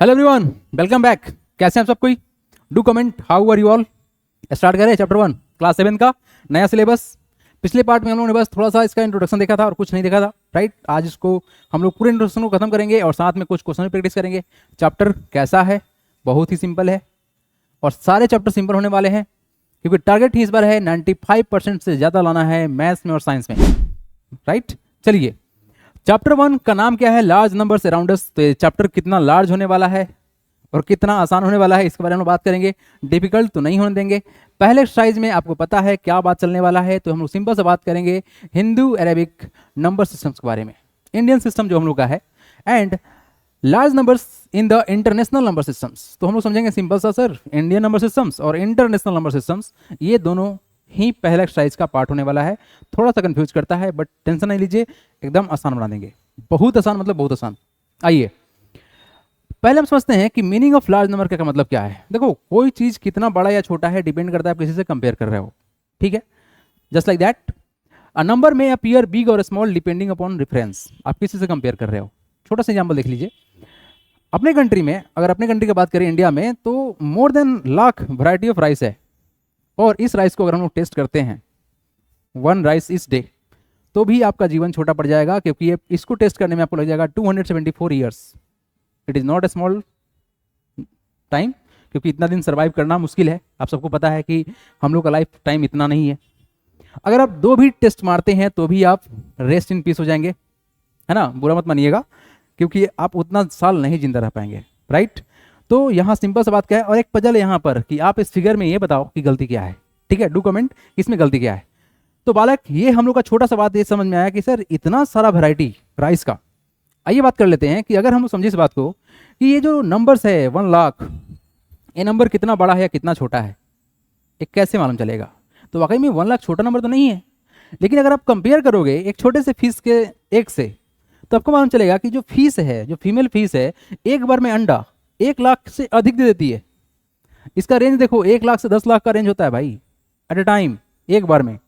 Hello everyone, welcome back. कैसे हैं आप सब कोई? Do comment how are you all. Start करें चैप्टर 1 क्लास 7 का नया सिलेबस। पिछले पार्ट में हम लोगों ने बस थोड़ा सा इसका इंट्रोडक्शन देखा था और कुछ नहीं देखा था, राइट। आज इसको हम लोग पूरे इंट्रोडक्शन को खत्म करेंगे और साथ में कुछ क्वेश्चन भी प्रैक्टिस करेंगे। चैप्टर कैसा है? बहुत ही सिंपल है और सारे चैप्टर सिंपल होने वाले हैं क्योंकि टारगेट ही इस बार है 95% से ज़्यादा लाना है मैथ्स में और साइंस में, राइट। चलिए, चैप्टर 1 का नाम क्या है? Large numbers around us. तो ये चैप्टर कितना लार्ज होने वाला है और कितना आसान होने वाला है इसके बारे में बात करेंगे। डिफिकल्ट तो नहीं होने देंगे। पहले एक्सरसाइज में आपको पता है क्या बात चलने वाला है, तो हम लोग सिंपल से बात करेंगे हिंदू अरेबिक नंबर सिस्टम्स के बारे में, इंडियन सिस्टम जो हम लोग का है, and large numbers in the international number systems. तो हम लोग समझेंगे सिंपल सा सर, इंडियन नंबर सिस्टम्स और इंटरनेशनल नंबर सिस्टम्स ये दोनों ही पहला एक्सरसाइज का पार्ट होने वाला है। थोड़ा सा कंफ्यूज करता है बट टेंशन नहीं लीजिए, एकदम आसान बना देंगे। बहुत आसान मतलब बहुत आसान। आइए पहले हम समझते हैं कि मीनिंग ऑफ लार्ज नंबर का मतलब क्या है। देखो, कोई चीज कितना बड़ा या छोटा है डिपेंड करता है आप किसी से कंपेयर कर रहे हो, ठीक है। Just like that a number में अपीयर बिग और स्मॉल डिपेंडिंग अपॉन रेफरेंस। आप किसी से कंपेयर कर रहे हो। छोटा सा एग्जाम्पल देख लीजिए। अपने कंट्री में, अगर अपने कंट्री की बात करें इंडिया में, तो more than lakh variety of rice है और इस राइस को अगर हम लोग टेस्ट करते हैं 1 राइस इस डे, तो भी आपका जीवन छोटा पड़ जाएगा क्योंकि ये इसको टेस्ट करने में आपको लग जाएगा 274 years. It is not a small time, क्योंकि इतना दिन सर्वाइव करना मुश्किल है। आप सबको पता है कि हम लोग का लाइफ टाइम इतना नहीं है। अगर आप 2 भी टेस्ट मारते हैं तो भी आप रेस्ट इन पीस हो जाएंगे, है ना। बुरा मत मानिएगा क्योंकि आप उतना साल नहीं जिंदा रह पाएंगे, राइट। तो यहाँ सिंपल सा बात क्या है, और एक पजल है यहाँ पर कि आप इस फिगर में ये बताओ कि गलती क्या है, ठीक है। डू कमेंट इसमें गलती क्या है। तो बालक, ये हम लोग का छोटा सा बात ये समझ में आया कि सर इतना सारा वैरायटी राइस का। आइए बात कर लेते हैं कि अगर हम समझे इस बात को कि ये जो नंबर्स है 1 लाख, ये नंबर कितना बड़ा है या कितना छोटा है, एक कैसे मालूम चलेगा? तो वाकई में 1 लाख छोटा नंबर तो नहीं है, लेकिन अगर आप कंपेयर करोगे एक छोटे से फीस के एक से, तो आपको मालूम चलेगा कि जो फीस है, जो फीमेल फीस है, एक बार में अंडा 1 लाख से अधिक दे देती है। इसका रेंज देखो, 1 लाख से 10 लाख का रेंज होता है भाई, एट ए टाइम, एक बार में।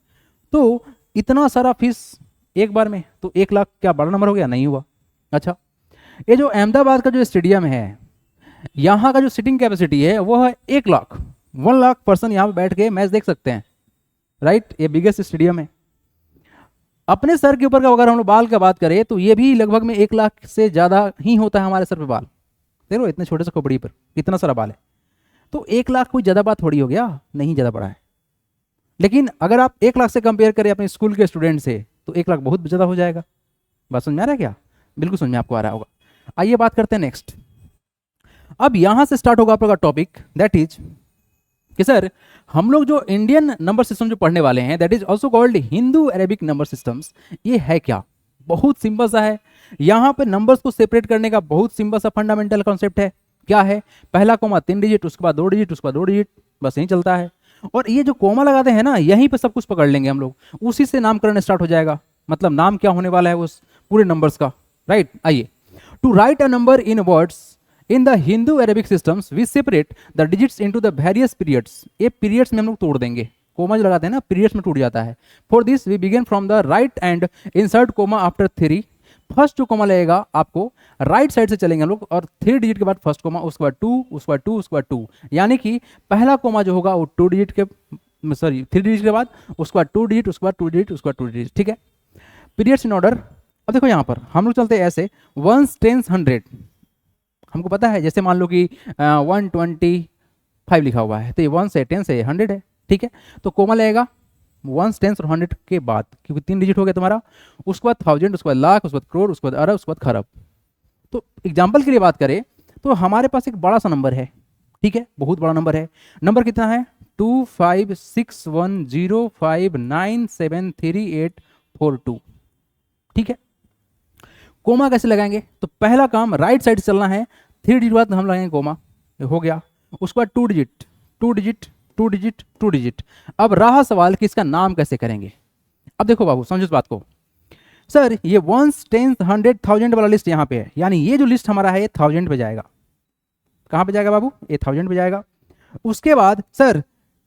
तो इतना सारा फीस एक बार में, तो 1 लाख क्या बड़ा नंबर हो गया? नहीं हुआ। अच्छा, ये जो अहमदाबाद का जो स्टेडियम है, यहाँ का जो सिटिंग कैपेसिटी है वो है 1 लाख। 1 लाख पर्सन यहाँ पे बैठ के मैच देख सकते हैं, राइट। ये बिगेस्ट स्टेडियम है। अपने सर के ऊपर का अगर हम लोग बाल का बात करें तो ये भी लगभग में 1 लाख से ज़्यादा ही होता है हमारे सर पे बाल। देखो इतने छोटे से खोपड़ी पर इतना सारा बाल है, तो 1 लाख कोई ज़्यादा बात थोड़ी हो गया, नहीं ज़्यादा बड़ा है। लेकिन अगर आप 1 लाख से कंपेयर करें अपने स्कूल के स्टूडेंट से, तो 1 लाख बहुत ज़्यादा हो जाएगा। बात समझ में आ रहा है क्या? बिल्कुल समझ में आपको आ रहा होगा। आइए बात करते हैं नेक्स्ट। अब यहां से स्टार्ट होगा आप लोग का टॉपिक, दैट इज कि सर हम लोग जो इंडियन नंबर सिस्टम जो पढ़ने वाले हैं, that is also called Hindu Arabic number systems. ये है क्या? बहुत सिंपल सा है। यहाँ पे नंबर्स को सेपरेट करने का बहुत सिंपल सा फंडामेंटल कॉन्सेप्ट है। क्या है? पहला कोमा 3 डिजिट, उसके बाद 2 डिजिट, उसके बाद 2 डिजिट, बस यही चलता है। और ये जो कोमा लगाते हैं ना, यहीं पे सब कुछ पकड़ लेंगे हम लोग, उसी से नामकरण स्टार्ट हो जाएगा। मतलब नाम क्या होने वाला है उस पूरे नंबर्स का, राइट। आइए, to write a number in words in the Hindu Arabic systems we separate the digits into the various periods. ये पीरियड्स में हम लोग तोड़ देंगे, कोमा जो लगाते हैं ना पीरियड्स में टूट जाता है। For this we begin from the right end insert comma after 3। First जो कोमा लगेगा आपको राइट साइड से चलेंगे हम लोग, और 3 डिजिट के बाद फर्स्ट कोमा, उसके बाद 2, उसके बाद 2, उसके बाद 2। यानी कि पहला कोमा जो होगा वो 2 डिजिट के, सॉरी 3 डिजिट के बाद, उसके बाद 2 डिजिट, उसके बाद 2 डिजिट, उसके बाद 2 डिजिट, ठीक है। Periods in order. अब देखो यहाँ पर हम लोग चलते हैं ऐसे 1s, 10s, 100। हमको पता है, जैसे मान लो कि 125 लिखा हुआ है, तो ये 1 से 10 से 100 है, ठीक है। तो कोमा लगेगा 1s, 10s और 100 के बाद, क्योंकि 3 डिजिट हो गया तुम्हारा। उसके बाद 1000, उसके बाद लाख, उसके बाद करोड़, उसके बाद अरब, उसके बाद खरब। तो एग्जाम्पल के लिए बात करें तो हमारे पास एक बड़ा सा नंबर है, ठीक है, बहुत बड़ा नंबर है। नंबर कितना है? 256105973842, ठीक है। कोमा कैसे लगाएंगे? तो पहला काम राइट साइड से चलना है, 3 डिजिट बाद हम लगाएंगे कोमा, हो गया। उसके बाद 2 डिजिट, 2 डिजिट, 2 डिजिट, 2 डिजिट। अब रहा सवाल कि इसका नाम कैसे करेंगे। अब देखो बाबू, समझो इस बात को। सर ये 1s, 10s, 100, 1000 वाला लिस्ट यहाँ पे है, यानी ये जो लिस्ट हमारा है ये 1000 पे जाएगा। कहाँ पे जाएगा बाबू? ये 1000 पे जाएगा। उसके बाद सर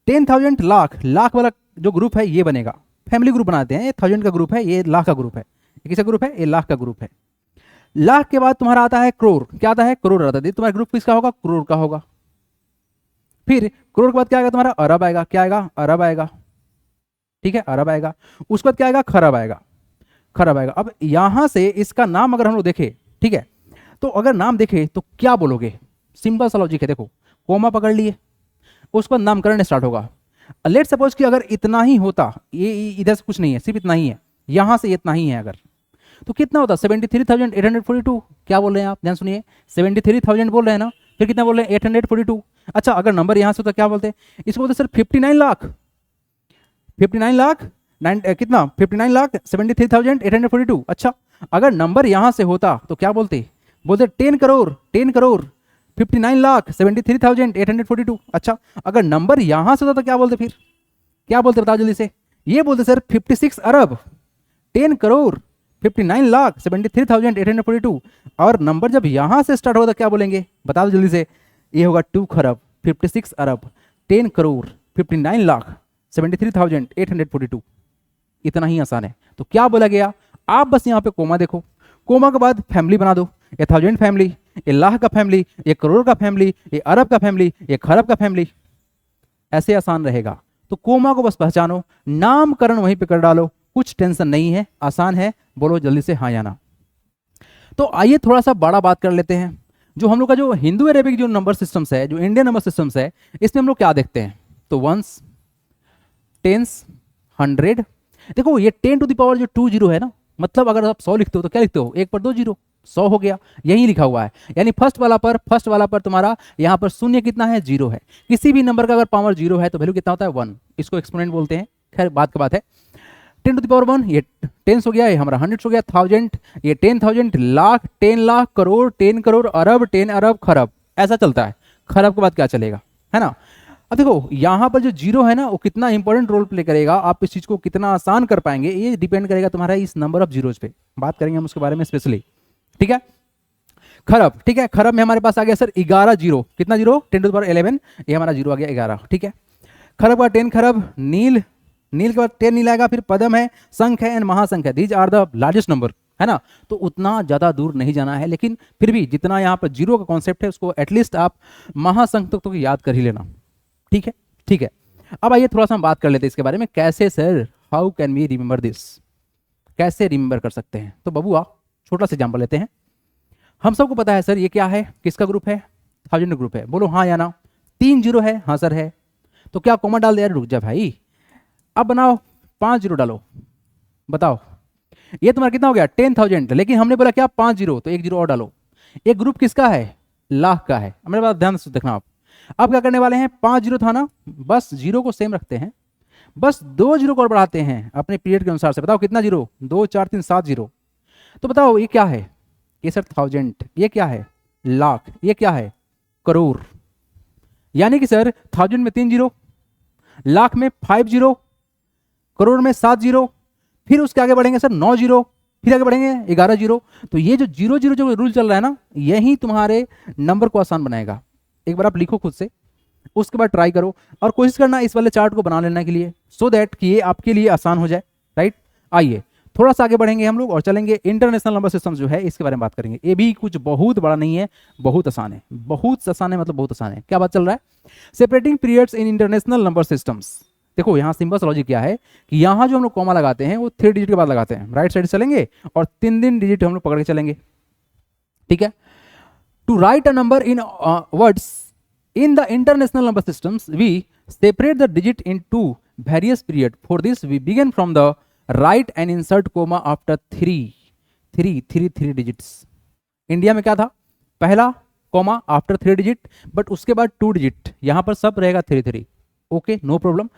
10,000 लाख, लाख वाला जो ग्रुप है ये बनेगा, फैमिली ग्रुप बनाते हैं। ये 1000 का ग्रुप है, ये लाख का ग्रुप है। ये किसका ग्रुप है? ये लाख का ग्रुप है। लाख के बाद तुम्हारा आता है करोड़, क्या आता है, करोड़ आता है। तुम्हारा ग्रुप किसका होगा, करोड़ का होगा। फिर करोड़ के बाद क्या आएगा तुम्हारा, अरब आएगा, क्या आएगा, अरब आएगा, ठीक है, अरब आएगा। उसके बाद क्या आएगा, खरब आएगा, खरब आएगा। अब यहां से इसका नाम अगर हम लोग देखें, ठीक है, तो अगर नाम देखें तो क्या बोलोगे, सिंपल सा लॉजिक है, देखो कोमा पकड़ लिए, उसके बाद नामकरण स्टार्ट होगा। लेट सपोज कि अगर इतना ही होता, ये इधर से कुछ नहीं है, सिर्फ इतना ही है, यहां से इतना ही है अगर, तो कितना होता, 73,842। क्या बोल रहे हैं आप, ध्यान सुनिए, 73,000 बोल रहे हैं ना, फिर कितना बोल रहे हैं, 842। अच्छा, अगर नंबर यहां से होता क्या बोलते हैं, इसको बोलते सर 59 लाख, 59 लाख कितना, 59 लाख 73,842। अच्छा, अगर नंबर यहां से होता तो क्या बोलते, बोलते 10 करोड़, 10 करोड़ 59 लाख 73,842। अच्छा, अगर नंबर यहां से होता तो क्या बोलते, फिर क्या बोलते बताओ जल्दी से, ये बोलते सर 56 अरब 10 करोड़ 59 लाख 73,842। और नंबर जब यहां से स्टार्ट होगा तो क्या बोलेंगे, बता दो जल्दी से, ये होगा 2 खरब 56 अरब 10 करोड़ 59 लाख 73,842। इतना ही आसान है। तो क्या बोला गया, आप बस यहाँ पे कोमा देखो, कोमा के बाद फैमिली बना दो, ये 1000 फैमिली, ये लाख का फैमिली, ये करोड़ का फैमिली, ये अरब का फैमिली, ये खरब का फैमिली, ऐसे आसान रहेगा। तो कोमा को बस पहचानो, नामकरण वहीं पे कर डालो, कुछ टेंशन नहीं है, आसान है। बोलो जल्दी से हाँ या ना। तो आइए थोड़ा सा बड़ा बात कर लेते हैं, जो हम लोग का जो हिंदू अरेबिक जो नंबर सिस्टम्स है, जो इंडियन नंबर सिस्टम्स है, इसमें हम लोग क्या देखते हैं, तो वंस, टेंस, 100। देखो ये 10 टू द पावर जो 20 है ना, मतलब अगर आप 100 लिखते हो तो क्या लिखते हो, 1 पर 2 जीरो, 100 हो गया, यही लिखा हुआ है। यानी फर्स्ट वाला पर तुम्हारा यहाँ पर शून्य कितना है, 0 है। किसी भी नंबर का अगर पावर 0 है तो वैल्यू कितना होता है, 1। इसको एक्सपोनेंट बोलते हैं, खैर बात की बात है। 10 टू द पावर 1, ये 10 हो गया, ये हमारा 100 हो गया, 1000, ये 10,000, लाख, 10 लाख, करोड़, 10 करोड़, अरब, 10 अरब, खरब, ऐसा चलता है। खरब के बाद क्या चलेगा, है ना। अब देखो यहाँ पर जो 0 है ना, वो कितना इंपॉर्टेंट रोल प्ले करेगा, आप इस चीज को कितना आसान कर पाएंगे, ये डिपेंड करेगा तुम्हारा इस नंबर ऑफ जीरोज पे। बात करेंगे हम उसके बारे में स्पेशली, ठीक है। खरब, ठीक है, खरब में हमारे पास आ गया सर 11 जीरो, कितना जीरो, 10 टू द पावर 11, ये हमारा जीरो आ गया 11, ठीक है। खरब का 10 खरब, नील, नील के बाद 10 नील आएगा, फिर पदम है, संख है एंड महासंख है, these are the largest number, है ना। तो उतना ज़्यादा दूर नहीं जाना है, लेकिन फिर भी जितना यहाँ पर जीरो का कॉन्सेप्ट है उसको एटलीस्ट आप महासंख तक तो याद कर ही लेना, ठीक है, ठीक है। अब आइए थोड़ा सा हम बात कर लेते हैं इसके बारे में, कैसे sir, how can we remember this, कैसे रिमेंबर कर सकते हैं। तो बबुआ छोटा सा एग्जाम्पल लेते हैं। हम सबको पता है सर ये क्या है, किसका ग्रुप है, 1000 ग्रुप है, बोलो हाँ या ना। 3 जीरो है, हाँ सर है, तो क्या कॉमा डाल दे यार, रुक जा भाई। अब बनाओ 5 जीरो डालो, बताओ ये तुम्हारा कितना हो गया, 10,000, लेकिन हमने बोला क्या 5 जीरो, तो 1 जीरो और डालो। एक ग्रुप किसका है, लाख का है, मेरे बात ध्यान से देखना आप। अब क्या करने वाले हैं, 5 जीरो था ना, बस जीरो को सेम रखते हैं, बस 2 जीरो को और बढ़ाते हैं अपने पीरियड के अनुसार से। बताओ कितना जीरो, 2 4 3 7 जीरो। तो बताओ ये क्या है, ये सर 1000, ये क्या है, लाख, ये क्या है, करोड़। यानी कि सर 1000 में 3 जीरो, लाख में 5 जीरो, करोड़ में 7 जीरो, फिर उसके आगे बढ़ेंगे सर 9 जीरो, फिर आगे बढ़ेंगे 11 जीरो। तो ये जो जीरो जीरो जो रूल चल रहा है ना, यही तुम्हारे नंबर को आसान बनाएगा। एक बार आप लिखो खुद से, उसके बाद ट्राई करो और कोशिश करना इस वाले चार्ट को बना लेने के लिए, सो दैट कि ये आपके लिए आसान हो जाए, राइट। आइए थोड़ा सा आगे बढ़ेंगे हम लोग और चलेंगे इंटरनेशनल नंबर सिस्टम जो है इसके बारे में बात करेंगे। ये भी कुछ बहुत बड़ा नहीं है, बहुत आसान है, बहुत आसान है, मतलब बहुत आसान है। क्या बात चल रहा है, separating periods in international number systems. देखो यहाँ सिंपल लॉजिक क्या है कि यहाँ जो हम लोग कॉमा लगाते हैं वो 3 डिजिट के बाद लगाते हैं, राइट साइड चलेंगे और 3 डिजिट हम लोग पकड़ के चलेंगे, ठीक है। To write a number in words in the international number systems we separate the digit into various period. For this we begin from the right and insert comma after 3 digits. India में क्या था, पहला comma after 3 digit, but उसके बाद 2 digit, यहां पर सब रहेगा 3 ओके, नो प्रॉब्लम।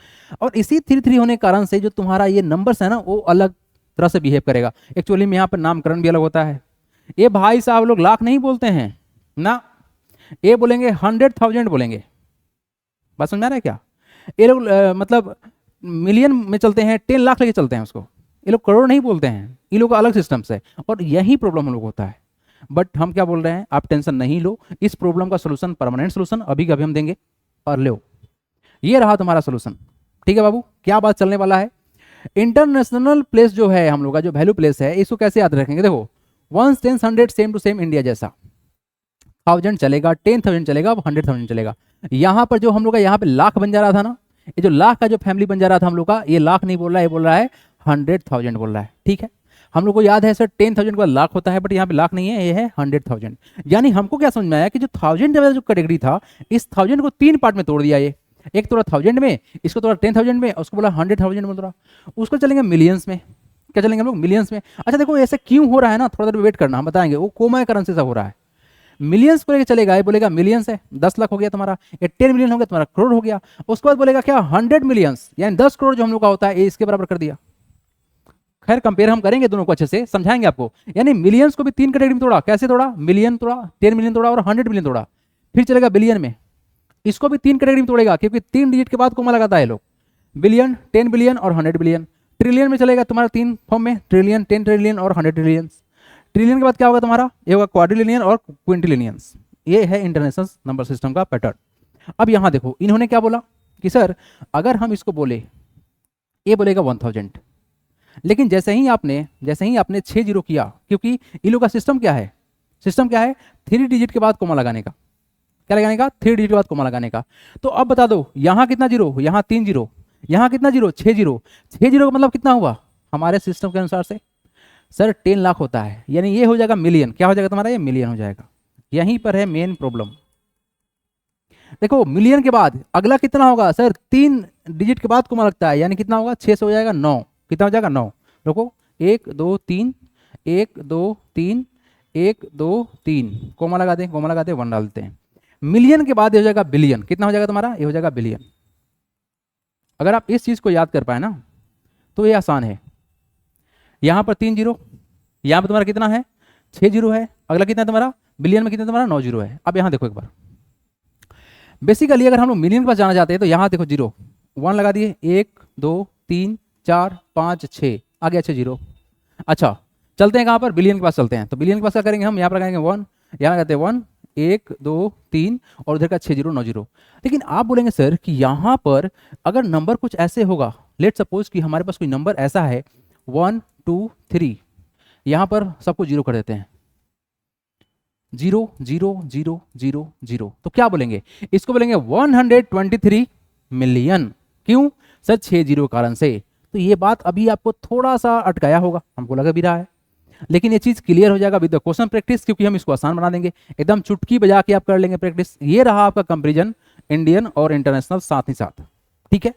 और इसी 3 होने के कारण से जो तुम्हारा ये नंबर्स है ना वो अलग तरह से बिहेव करेगा। एक्चुअली में यहाँ पर नामकरण भी अलग होता है। ये भाई साहब लोग लाख नहीं बोलते हैं ना, ये बोलेंगे 100,000 बोलेंगे, बात समझ आ रहा है क्या। ये लोग मतलब मिलियन में चलते हैं, 10 लाख लेके चलते हैं उसको, ये लोग करोड़ नहीं बोलते हैं, ये लोग का अलग सिस्टम है और यही प्रॉब्लम हम लोग होता है। बट हम क्या बोल रहे हैं, आप टेंशन नहीं लो, इस प्रॉब्लम का सोल्यूशन, परमानेंट सोल्यूशन अभी का अभी हम देंगे और लो, ये रहा तुम्हारा सोल्यूशन, ठीक है बाबू। क्या बात चलने वाला है, इंटरनेशनल प्लेस जो है हम लोग का जो वैल्यू प्लेस है, इसको कैसे याद रखेंगे। देखो ones tens hundred same to same India जैसा, 1000 चलेगा, 10,000 चलेगा, 100,000 चलेगा। यहाँ पर जो हम लोग का यहाँ पे लाख बन जा रहा था ना, ये जो लाख का जो फैमिली बन जा रहा था हम लोग का, ये लाख नहीं बोल रहा है, ये बोल रहा है 100,000 बोल रहा है। ठीक है, हम लोग को याद है सर 10,000 का लाख होता है, बट यहाँ पे लाख नहीं है, ये है 100,000। यानी हमको क्या समझ में आया कि जो 1000 वाला जो कैटेगरी था, इस 1000 को 3 पार्ट में तोड़ दिया। ये एक तोड़ा 1000 में, इसको तोड़ा 10,000 में, उसको बोला 100,000 बोल रहा, उसको चलेंगे मिलियंस में। क्या चलेंगे हम लोग? मिलियंस में। अच्छा देखो ऐसे क्यों हो रहा है ना, थोड़ा देर वेट करना, हम बताएंगे। वो कोमा करेंसी से हो रहा है। मिलियंस को लेकर चलेगा, ये बोलेगा मिलियंस है, 10 लाख हो गया तुम्हारा, ये 10 मिलियन हो गया तुम्हारा, करोड़ हो गया। उसके बाद बोलेगा क्या 100 मिलियंस, यानी 10 करोड़ जो हम लोग का होता है, ये इसके बराबर कर दिया। खैर कंपेयर हम करेंगे दोनों को, अच्छे से समझाएंगे आपको। यानी मिलियंस को भी 3 कैटेगरी में तोड़ा। कैसे तोड़ा? मिलियन तोड़ा, 10 मिलियन तोड़ा और 100 मिलियन तोड़ा। फिर चलेगा बिलियन में, इसको भी 3 कैटेगरी में तोड़ेगा, क्योंकि 3 डिजिट के बाद कोमा लगाता है लोग। बिलियन, 10 बिलियन और 100 बिलियन। ट्रिलियन में चलेगा तुम्हारा 3 फॉर्म में, ट्रिलियन, 10 ट्रिलियन और 100 ट्रिलियन। ट्रिलियन के बाद क्या होगा तुम्हारा? ये होगा क्वाड्रिलियन और क्विंटिलियंस। ये है इंटरनेशनल नंबर सिस्टम का पैटर्न। अब यहां देखो इन्होंने क्या बोला कि सर अगर हम इसको बोले, ये बोलेगा 1000, लेकिन जैसे ही आपने 6 जीरो किया, क्योंकि इन लोग का सिस्टम क्या है? सिस्टम क्या है? 3 डिजिट के बाद कोमा लगाने का। क्या लगाने का? 3 डिजिट के बाद कोमा लगाने का। तो अब बता दो यहां कितना जीरो, यहां 3 जीरो, यहां कितना जीरो? 6 जीरो। 6 जीरो का मतलब कितना हुआ हमारे सिस्टम के अनुसार से? सर 10 लाख होता है, यानी ये हो जाएगा मिलियन। क्या हो जाएगा तुम्हारा? ये मिलियन हो जाएगा। यहीं पर है मेन प्रॉब्लम। देखो मिलियन के बाद अगला कितना होगा? सर 3 डिजिट के बाद कोमा लगता है, यानी कितना होगा? 6 से हो जाएगा 9। कितना हो जाएगा? 9। देखो 1 2 3, 1 2 3, 1 2 3, कोमा लगा दें, कोमा लगा दें, 1 डालते हैं। मिलियन के बाद ये हो जाएगा बिलियन। कितना हो जाएगा तुम्हारा? ये हो जाएगा बिलियन। अगर आप इस चीज को याद कर पाए ना तो ये आसान है। यहां पर 3 जीरो, यहां पर तुम्हारा कितना है? 6 जीरो है। अगला कितना है तुम्हारा? बिलियन में कितना तुम्हारा? 9 जीरो है। अब यहां देखो एक बार, बेसिकली अगर हम लोग मिलियन के पास जाना चाहते हैं तो यहां देखो जीरो 1 लगा दिए, 1 2 3 4 5 6, आ गया 6 जीरो। अच्छा चलते हैं कहां पर? बिलियन के पास चलते हैं। तो बिलियन के पास क्या करेंगे हम? यहाँ पर लगाएंगे 1, यहाँ लगाते हैं 1 1 2 3 और उधर का 6 जीरो 9 जीरो। लेकिन आप बोलेंगे सर कि यहाँ पर अगर नंबर कुछ ऐसे होगा, लेट सपोज कि हमारे पास कोई नंबर ऐसा है 1 2 3, यहाँ पर सबको जीरो कर देते हैं, 0 0 0 0 0, तो क्या बोलेंगे? इसको बोलेंगे 123 मिलियन। क्यों? सर 6 जीरो कारण से। तो ये बात अभी आपको थोड़ा सा अटकाया होगा, हमको लगा भी रहा है, लेकिन ये चीज क्लियर हो जाएगा विद द क्वेश्चन प्रैक्टिस, क्योंकि हम इसको आसान बना देंगे, एकदम चुटकी बजा के आप कर लेंगे प्रैक्टिस। ये रहा आपका कंपेरिजन इंडियन और इंटरनेशनल साथ ही साथ। ठीक है,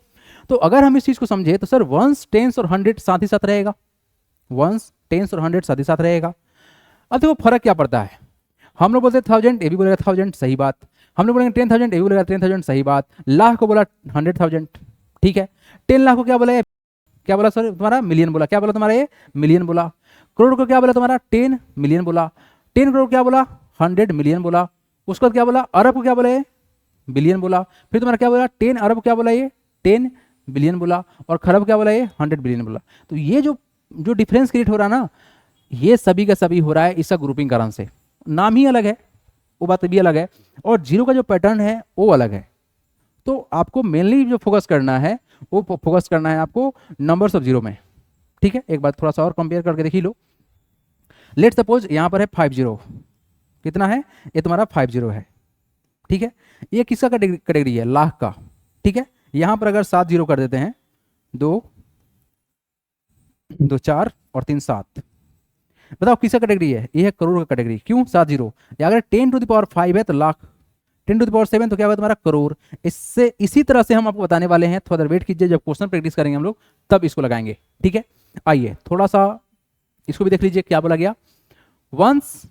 तो अगर हम इस चीज को समझे तो सर वंस, टेंस और 100 साथ ही साथ रहेगा। वंस, टेंस और 100 साथ ही साथ रहेगा। अब देखो फर्क क्या पड़ता है। हम लोग बोलते हैं 1000, ये भी बोलेगा 1000, सही बात। हम लोग बोलेंगे 10,000, ये भी बोलेगा 10,000, सही बात। लाख को बोला 100,000, ठीक है। 10 लाख को क्या बोला? क्या बोला सर तुम्हारा? मिलियन बोला। क्या बोला तुम्हारा? ये मिलियन बोला। करोड़ को क्या बोला तुम्हारा? 10 मिलियन बोला। 10 करोड़ क्या बोला? 100 मिलियन बोला। उसके बाद क्या बोला? अरब को क्या बोला? ये बिलियन बोला। फिर तुम्हारा क्या बोला? 10 अरब क्या बोला? ये 10 बिलियन बोला। और खरब क्या बोला? ये 100 बिलियन बोला। तो ये जो डिफरेंस क्रिएट हो रहा ना, ये सभी का सभी हो रहा है इसका ग्रुपिंग कारण से। नाम ही अलग है, वो बात भी अलग है, और जीरो का जो पैटर्न है वो अलग है। तो आपको मेनली जो फोकस करना है वो फोकस करना है आपको नंबर्स ऑफ जीरो में। ठीक है, एक बार थोड़ा सा और कंपेयर करके देख ही लो। लेट सपोज यहाँ पर है 50, कितना है? ये तुम्हारा 50 है। ठीक है, ये किसका कैटेगरी है? लाख का। ठीक है, यहाँ पर अगर 7 जीरो कर देते हैं, 2 2 4 और 3 7, बताओ किसका कैटेगरी है? ये है करोड़ का कैटेगरी। क्यों? 7 जीरो। या अगर 10 टू द पावर 5 है तो लाख, 10 टू द पावर 7 तो क्या होगा तुम्हारा? करोड़। इससे इसी तरह से हम आपको बताने वाले हैं, थोड़ा देर वेट कीजिए, जब क्वेश्चन प्रैक्टिस करेंगे हम लोग तब इसको लगाएंगे। ठीक है, आइए थोड़ा सा इसको भी देख लीजिए क्या बोला गया। Ones,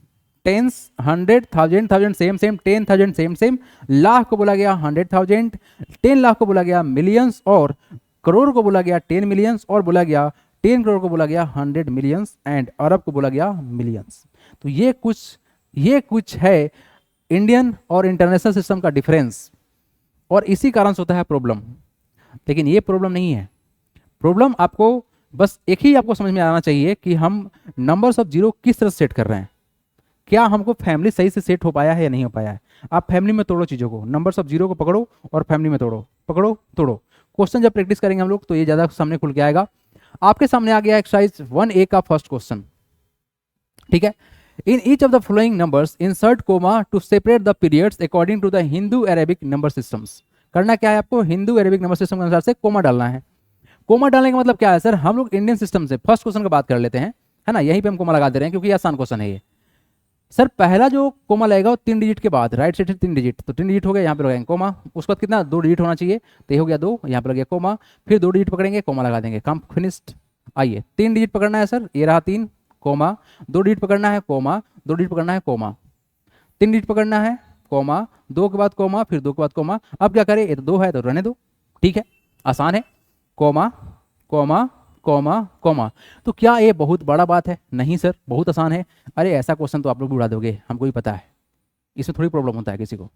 tens, 100, 1000 same same, 10,000 same same, lakh को बोला गया 100,000, 10 लाख को बोला गया मिलियंस, और करोड़ को बोला गया 10 मिलियंस, और बोला गया 10 करोड़ को बोला गया 100 मिलियंस, एंड अरब को बोला गया मिलियंस। तो ये कुछ है इंडियन और इंटरनेशनल सिस्टम का डिफरेंस, और इसी कारण से होता है प्रॉब्लम। लेकिन ये प्रॉब्लम नहीं है। प्रॉब्लम आपको बस एक ही आपको समझ में आना चाहिए कि हम नंबर्स ऑफ जीरो किस तरह सेट कर रहे हैं। क्या हमको फैमिली सही से सेट हो पाया है या नहीं हो पाया है? आप फैमिली में तोड़ो चीज़ों को, नंबर्स ऑफ जीरो को पकड़ो और फैमिली में तोड़ो, पकड़ो तोड़ो। क्वेश्चन जब प्रैक्टिस करेंगे हम लोग तो ये ज़्यादा सामने खुल के आएगा। आपके सामने आ गया एक्सरसाइज 1A का फर्स्ट क्वेश्चन। ठीक है। In each of the following numbers insert comma to separate the periods according to the Hindu Arabic number systems. करना क्या है आपको, हिंदू अरेबिक नंबर सिस्टम के अनुसार से कोमा डालना है। कोमा डालने का मतलब क्या है सर, हम लोग इंडियन सिस्टम से फर्स्ट क्वेश्चन का बात कर लेते हैं, है ना, यहीं पे हम कोमा लगा दे रहे हैं क्योंकि आसान क्वेश्चन है ये। सर पहला जो कोमा लगेगा वो 3 डिजिट के बाद, राइट साइड से 3 डिजिट, तो 3 डिजिट हो गया, यहाँ पे लगाएंगे कोमा। उसके बाद कितना, 2 डिजिट होना चाहिए, तो ये हो गया 2, यहाँ पे लग गया कोमा, फिर 2 डिजिट पकड़ेंगे, कोमा लगा देंगे, काम फिनिश्ड। आइए 3 डिजिट पकड़ना है सर, ये रहा 3, कोमा, 2 डिजिट पकड़ना है, कोमा, 2 डिजिट पकड़ना है, कोमा, 3 डिजिट पकड़ना है, कोमा, 2 के बाद कोमा, फिर 2 के बाद कोमा। अब क्या करें, ये तो 2 है तो रहने दो, ठीक है, आसान है, कोमा कोमा कोमा कोमा। तो क्या ये बहुत बड़ा बात है, नहीं सर बहुत आसान है। अरे ऐसा क्वेश्चन तो आप लोग भी उड़ा दोगे, हमको भी पता है, इसमें थोड़ी प्रॉब्लम होता है किसी को,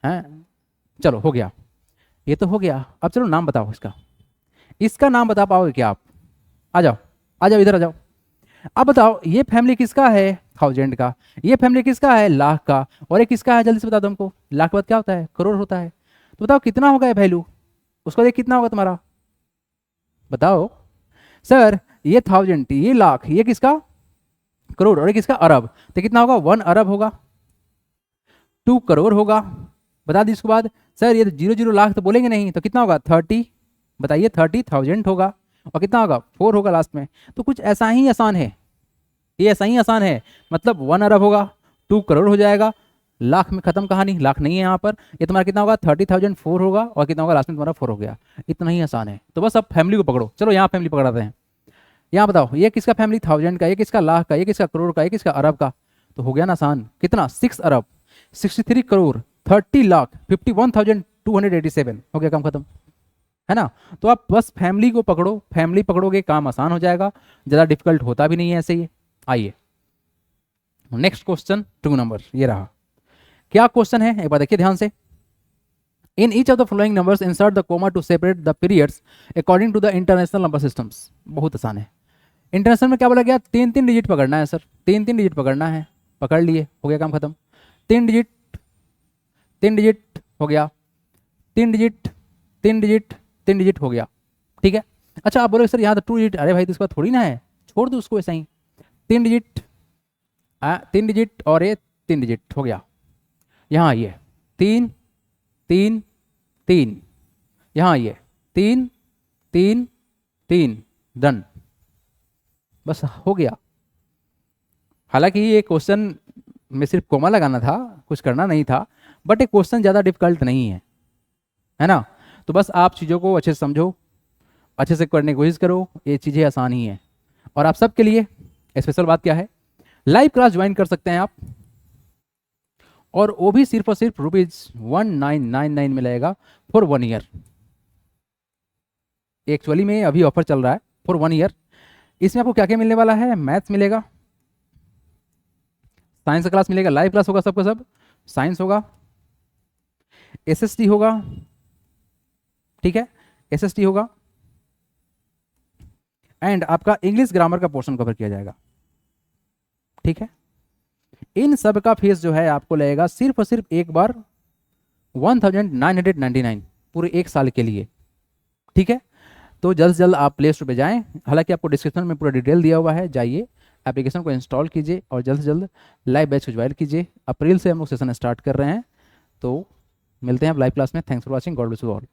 हैं। चलो हो गया, ये तो हो गया। अब चलो नाम बताओ इसका, इसका नाम बता पाओगे क्या आप, आ जाओ आ जाओ इधर आ जाओ। अब बताओ ये फैमिली किसका है, 1000 का, ये फैमिली किसका है, लाख का, और ये किसका है, जल्दी से बता दो हमको। लाख के बाद क्या होता है, करोड़ होता है। तो बताओ कितना होगा ये वैल्यू, उसको देख कितना होगा तुम्हारा, बताओ। सर ये 1000, ये लाख, ये किसका करोड़, और ये किसका अरब, तो कितना होगा, 1 अरब होगा, 2 करोड़ होगा। बता दी इसके बाद। सर ये 0 लाख तो बोलेंगे नहीं, तो कितना होगा 30, बताइए 30,000 होगा, और कितना होगा 4 होगा लास्ट में। तो कुछ ऐसा ही आसान है, ये ऐसा ही आसान है, मतलब 1 अरब होगा, 2 करोड़ हो जाएगा, लाख में खत्म कहानी, लाख नहीं है यहाँ पर। ये तुम्हारा कितना होगा 30,004 होगा, और कितना होगा लास्ट में तुम्हारा 4 हो गया, इतना ही आसान है। तो बस अब फैमिली को पकड़ो, चलो यहाँ फैमिली पकड़ाते हैं। यहाँ बताओ ये किसका फैमिली 1000 का, ये किसका लाख का, ये किसका करोड़ का, ये किसका अरब का। तो हो गया ना आसान, कितना 6 अरब 63 करोड़ 30 लाख 51,287 हो गया, काम खत्म, है ना। तो आप बस फैमिली को पकड़ो, फैमिली पकड़ोगे काम आसान हो जाएगा, ज़्यादा डिफिकल्ट होता भी नहीं है ऐसे ही। आइए नेक्स्ट क्वेश्चन 2 नंबर, ये रहा। क्या क्वेश्चन है एक बार देखिए ध्यान से। In each of the following numbers insert the comma to separate the periods according to the international number systems. बहुत आसान है। इंटरनेशनल में क्या बोला गया, 3 डिजिट पकड़ना है सर, 3 डिजिट पकड़ना है, पकड़ लिए, हो गया काम खत्म। 3 डिजिट, 3 डिजिट हो गया, 3 डिजिट, 3 डिजिट, 3 डिजिट हो गया, ठीक है। अच्छा आप बोलोगे सर यहाँ तो 2 डिजिट, अरे भाई तो इसका थोड़ी ना है, छोड़ दो उसको ऐसा ही। 3 डिजिट, 3 डिजिट और ये 3 डिजिट हो गया। यहाँ आइए 3 3 3, यहाँ आइए 3 3 3, डन, बस हो गया। हालांकि ये क्वेश्चन में सिर्फ कोमा लगाना था, कुछ करना नहीं था, बट ये क्वेश्चन ज़्यादा डिफिकल्ट नहीं है ना। तो बस आप चीज़ों को अच्छे से समझो, अच्छे से करने की कोशिश करो, ये चीज़ें आसान ही हैं। और आप सबके लिए स्पेशल बात क्या है, लाइव क्लास ज्वाइन कर सकते हैं आप, और वो भी सिर्फ और सिर्फ ₹1999 में लगेगा फॉर 1 ईयर। एक्चुअली में अभी ऑफर चल रहा है फॉर 1 ईयर। इसमें आपको क्या क्या मिलने वाला है, मैथ्स मिलेगा, साइंस का क्लास मिलेगा, लाइव क्लास होगा सबका सब, साइंस होगा, एसएसटी होगा, ठीक है, एसएसटी होगा, एंड आपका इंग्लिश ग्रामर का पोर्शन कवर किया जाएगा, ठीक है। इन सब का फीस जो है आपको लगेगा सिर्फ और सिर्फ एक बार 1999 पूरे 1 साल के लिए, ठीक है। तो जल्द से जल्द आप प्ले स्टोर पर जाएं, हालांकि आपको डिस्क्रिप्शन में पूरा डिटेल दिया हुआ है, जाइए एप्लीकेशन को इंस्टॉल कीजिए और जल्द से जल्द लाइव बैच को ज्वाइन कीजिए। अप्रैल से हम लोग सेशन स्टार्ट कर रहे हैं, तो मिलते हैं आप लाइव क्लास में। Thanks for watching, God bless you all.